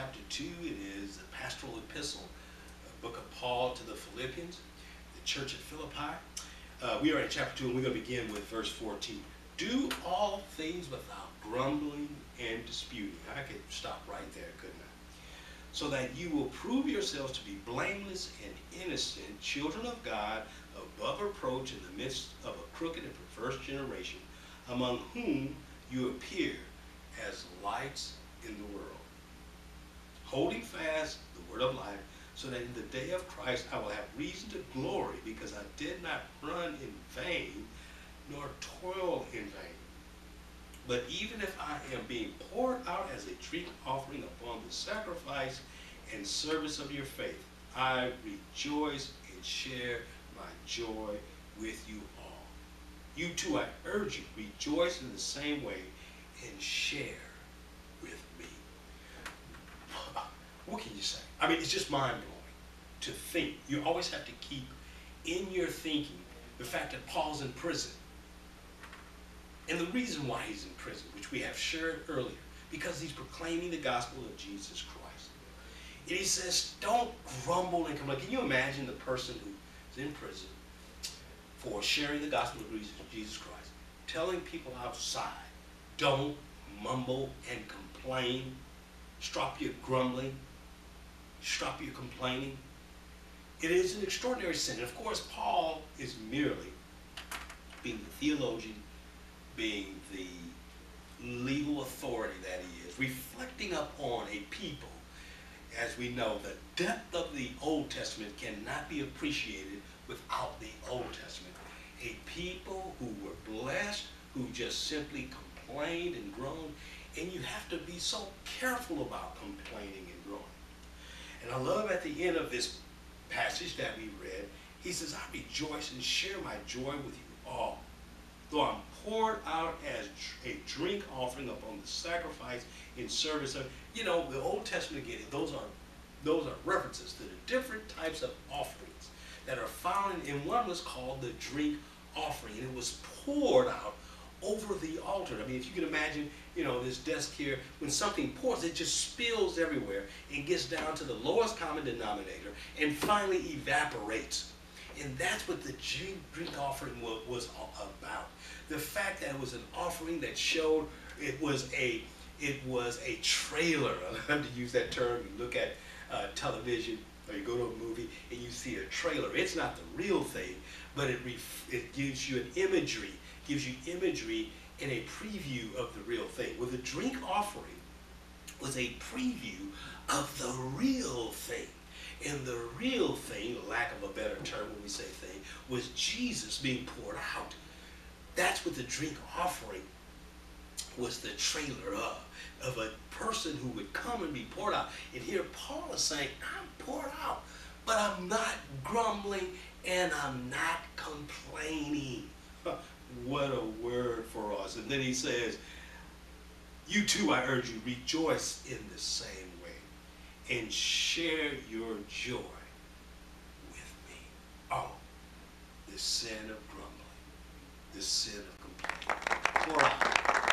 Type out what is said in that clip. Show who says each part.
Speaker 1: chapter 2. It is the pastoral epistle, a book of Paul to the Philippians, the church at Philippi. We are in chapter 2, and we're going to begin with verse 14. Do all things without grumbling and disputing. I could stop right there, couldn't I? So that you will prove yourselves to be blameless and innocent, children of God, above reproach in the midst of a crooked and perverse generation, among whom you appear as lights in the world, holding fast the word of life, so that in the day of Christ I will have reason to glory, because I did not run in vain, nor toil in vain. But even if I am being poured out as a drink offering upon the sacrifice and service of your faith, I rejoice and share my joy with you all. You too, I urge you, rejoice in the same way and share with me. What can you say? I mean, it's just mind-blowing to think. You always have to keep in your thinking the fact that Paul's in prison. And the reason why he's in prison, which we have shared earlier, because he's proclaiming the gospel of Jesus Christ. And he says, don't grumble and complain. Can you imagine the person who's in prison for sharing the gospel of Jesus Christ, telling people outside, don't mumble and complain, stop your grumbling, stop your complaining? It is an extraordinary sin. And of course, Paul is merely being the theologian, being the legal authority that he is, reflecting upon a people. As we know, the depth of the Old Testament cannot be appreciated without the Old Testament. A people who were blessed, who just simply complained and groaned, and you have to be so careful about complaining and groaning. And I love at the end of this passage that we read, he says, I rejoice and share my joy with you all, though I'm poured out as a drink offering upon the sacrifice in service of, you know, the Old Testament, again, those are references to the different types of offerings that are found in one was called the drink offering, and it was poured out over the altar. I mean, if you can imagine, you know, this desk here, when something pours, it just spills everywhere and gets down to the lowest common denominator and finally evaporates. And that's what the drink offering was all about. The fact that it was an offering that showed it was a trailer. I love to use that term. You look at television or you go to a movie and you see a trailer. It's not the real thing, but it gives you an imagery, gives you imagery and a preview of the real thing. Well, the drink offering was a preview of the real thing. And the real thing, lack of a better term when we say thing, was Jesus being poured out. That's what the drink offering was, the trailer of a person who would come and be poured out. And here Paul is saying, I'm poured out, but I'm not grumbling and I'm not complaining. What a word for us. And then he says, you too, I urge you, rejoice in the same way and share your joy with me. Oh, the sin of grumbling, the sin of complaining. Pour out